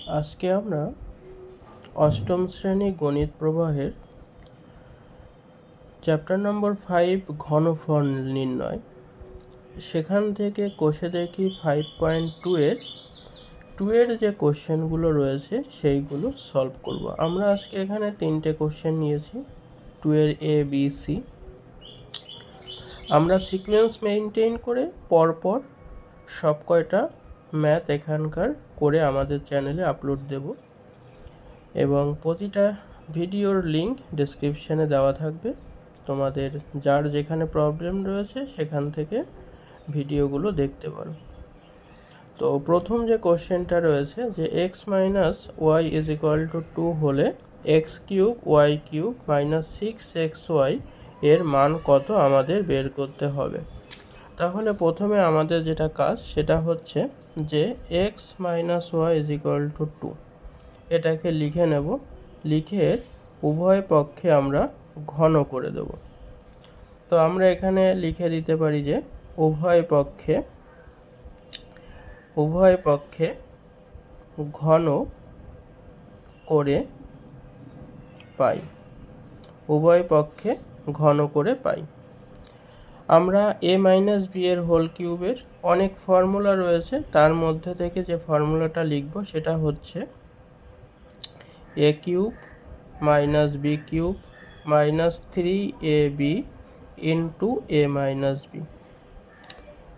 আজকে আমরা অষ্টম শ্রেণী গণিত প্রবাহের চ্যাপ্টার নম্বর 5 ঘনফল নির্ণয় সেখান থেকে কষে দেখি 5.2 এর যে কোশ্চেনগুলো রয়েছে সেইগুলো সলভ করব। আমরা আজকে এখানে 3টে কোশ্চেন নিয়েছি 2 এর A B C। আমরা সিকোয়েন্স মেনটেন করে পরপর সব কয়টা ম্যাথ এখানকার করে আমাদের চ্যানেলে আপলোড দেব এবং প্রতিটা ভিডিওর লিংক ডেসক্রিপশানে দেওয়া থাকবে। তোমাদের যার যেখানে প্রবলেম রয়েছে সেখান থেকে ভিডিওগুলো দেখতে পারো। তো প্রথম যে কোশ্চেনটা রয়েছে যে x minus y is equal to 2 হলে x cube y cube minus 6xy এর মান কত আমাদের বের করতে হবে। তাহলে প্রথমে আমাদের যেটা কাজ সেটা হচ্ছে যে x minus y is equal to 2 এটাকে লিখে নেব, লিখে উভয় পক্ষে আমরা ঘন করে দেব। তো আমরা এখানে লিখে দিতে পারি যে উভয় পক্ষে ঘন করে পাই, উভয় পক্ষে ঘন করে পাই। আমরা a মাইনাস বি এর হোল কিউবের অনেক ফর্মুলা রয়েছে, তার মধ্যে থেকে যে ফর্মুলাটা লিখব সেটা হচ্ছে a cube minus B cube minus 3ab into a minus B,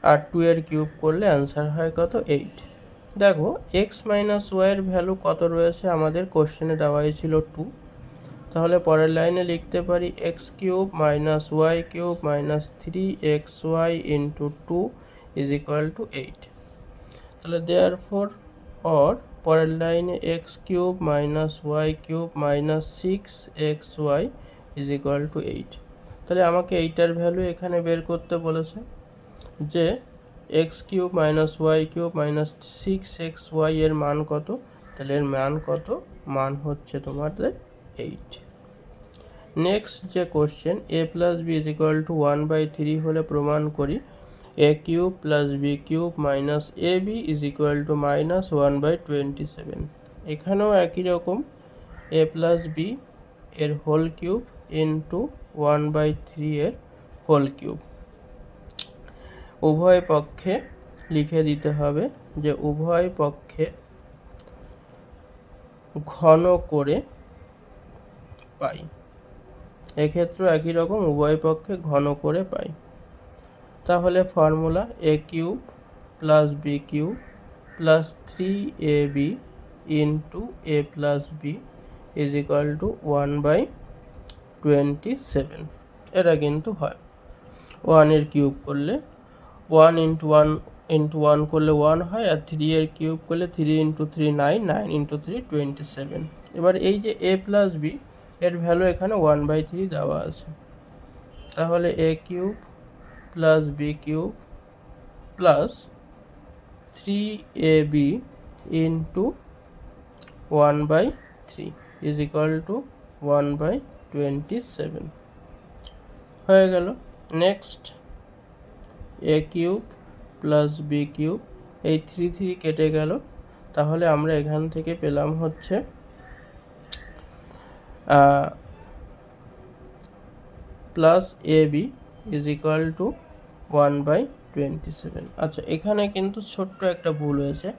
আর 2 এর কিউব করলে অ্যান্সার হয় কত 8। দেখো এক্স মাইনাস ওয়াইয়ের ভ্যালু কত রয়েছে আমাদের কোশ্চেনে দেওয়াই ছিল 2, তাহলে পরের লাইনে লিখতে পারি x cube minus y cube minus 3xy into 2 is equal to 8। তাহলে দেয়ারফর অর পরের লাইনে x cube minus y cube minus 6xy is equal to 8। তাহলে আমাকে এইটার ভ্যালু এখানে বের করতে বলেছে যে x cube minus y cube minus 6xy এর মান কত। তাহলে এর মান কত, মান হচ্ছে তোমাদের 8। নেক্সট যে question a plus b is equal to 1/3 হলে প্রমাণ করি a cube plus b cube minus a b is equal to minus 1/27। এখানেও একই রকম a প্লাস বি এর হোল কিউব ইন্টু 1/3 এর হোল কিউব। উভয় পক্ষে লিখে দিতে হবে যে উভয় পক্ষে ঘন করে পাই। এক্ষেত্রে একই রকম উভয় পক্ষে ঘন করে পাই। তাহলে formula a cube plus b cube plus 3ab into a plus b is equal to 1/27। এটা কিন্তু হয় 1 এর কিউব করলে 1 ইন্টু 1 করলে 1 হয়, আর 3 এর কিউব করলে 3 ইন্টু 3 9, 9 ইন্টু 3 27। এবার এই যে a প্লাস বি এর ভ্যালু এখানে 1/3 দেওয়া আছে, তাহলে a cube plus b cube plus 3ab into 1/3 is equal to 1/27 হয়ে গেল। Next a cube plus b cube, এই 3 কেটে গেল, তাহলে আমরা এখান থেকে পেলাম হচ্ছে plus a b is equal to 1/27। আচ্ছা, এখানে কিন্তু ছোট্ট একটা ভুল হয়েছে,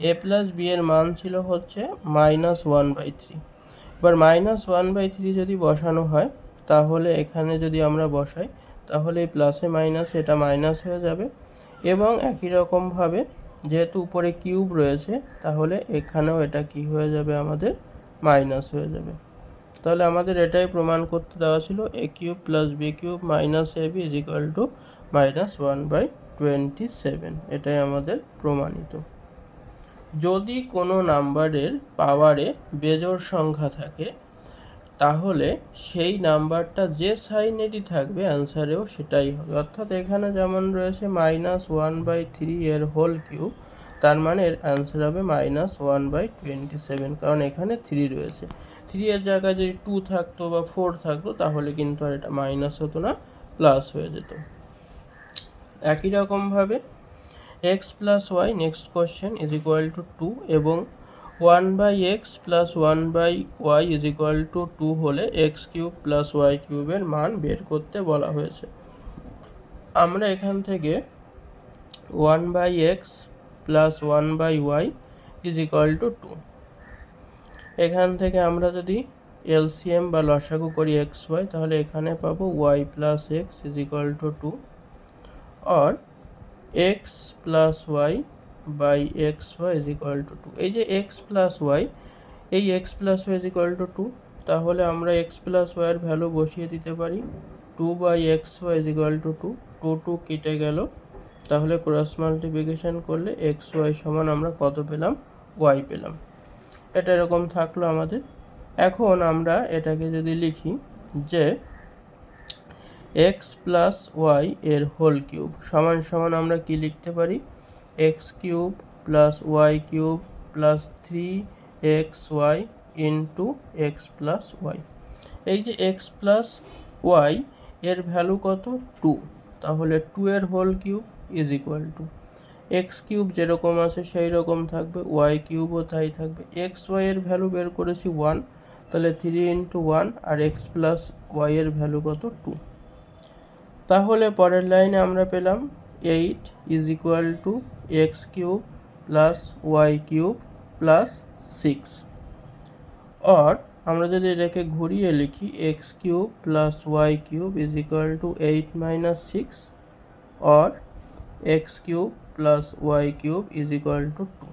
এ প্লাস বি এর মান ছিল হচ্ছে মাইনাস 1/3। এবার মাইনাস 1/3 যদি বসানো হয় তাহলে এখানে যদি আমরা বসাই তাহলে এই প্লাসে মাইনাসে এটা মাইনাস হয়ে যাবে, এবং একই রকমভাবে যেহেতু উপরে কিউব রয়েছে তাহলে এখানেও এটা কি হয়ে যাবে, আমাদের মাইনাস হয়ে যাবে। তাহলে আমাদের এটাই প্রমাণ করতে দেওয়া ছিল a cube plus b cube minus a b is equal to minus 1/27। এটাই আমাদের প্রমাণিত। যদি কোনো নাম্বারের পাওয়ারে বেজোড় সংখ্যা থাকে তাহলে সেই নাম্বারটা যে সাইনেরই থাকবে অ্যান্সারেও সেটাই হবে। অর্থাৎ এখানে যেমন রয়েছে মাইনাস 1/3 এর হোল কিউব, তার মানে এর অ্যান্সার হবে মাইনাস 1/27, কারণ এখানে 3 রয়েছে। 3 এর জায়গায় যদি 2 থাকতো বা 4 থাকতো তাহলে কিন্তু আর এটা মাইনাস হতো না, প্লাস হয়ে যেত। একই রকমভাবে x plus y next question is equal to 2 এবং 1/x plus 1/y is equal to 2 হলে এক্স কিউব প্লাস ওয়াই কিউবের মান বের করতে বলা হয়েছে। আমরা এখান থেকে 1/x plus 1/y is equal to 2, এখান থেকে আমরা যদি এলসিএম বা লসাগু করি এক্স ওয়াই, তাহলে এখানে পাবো y plus x is equal to 2 और x plus y by x y is equal to 2। এই যে এক্স প্লাস ওয়াই, এই x plus y is equal to 2, তাহলে আমরা এক্স প্লাস ওয়াইয়ের ভ্যালু বসিয়ে দিতে পারি। 2/xy ইজ ইকুয়াল টু 2, 2 কেটে গেল, তাহলে ক্রস মাল্টিপ্লিকেশন করলে এক্স ওয়াই সমান আমরা কত পেলাম? ওয়াই পেলাম। এটা এরকম থাকলো আমাদের। এখন আমরা এটাকে যদি লিখি যে এক্স প্লাস ওয়াই এর হোল কিউব সমান সমান আমরা কি লিখতে পারি? X cube plus y cube plus 3xy into x plus y. এই যে এক্স প্লাস ওয়াই এর ভ্যালু কত? 2, তাহলে 2 এর whole cube is equal to x cube যেরকম আছে সেই রকম থাকবে, ওয়াই কিউবও তাই থাকবে। এক্স ওয়াই এর ভ্যালু বের করেছি 1, তাহলে 3 ইন্টু 1, আর এক্স প্লাস ওয়াই এর ভ্যালু কত? 2। তাহলে পরের লাইনে আমরা পেলাম 8 is equal to x cube plus y cube plus 6, और আমরা যদি এটাকে ঘুরিয়ে লিখি x cube plus y cube is equal to 8 minus 6, और x cube plus y cube is equal to 2।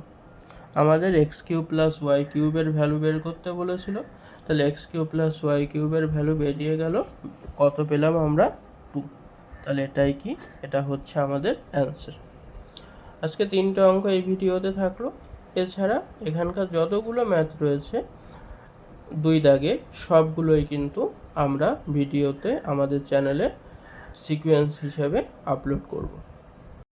আমাদের এক্স কিউব প্লাস ওয়াই কিউবের ভ্যালু বের করতে বলেছিল, তাহলে এক্স কিউব প্লাস ওয়াই কিউবের ভ্যালু বেরিয়ে গেল, কত পেলাম আমরা? 2। তাহলে এটাই কি? এটা হচ্ছে আমাদের অ্যান্সার। আজকে 3টে অঙ্ক এই ভিডিওতে থাকলো। এছাড়া এখানকার যতগুলো ম্যাথ রয়েছে 2 দাগের সবগুলোই কিন্তু আমরা ভিডিওতে আমাদের চ্যানেলে সিকোয়েন্স হিসেবে আপলোড করব।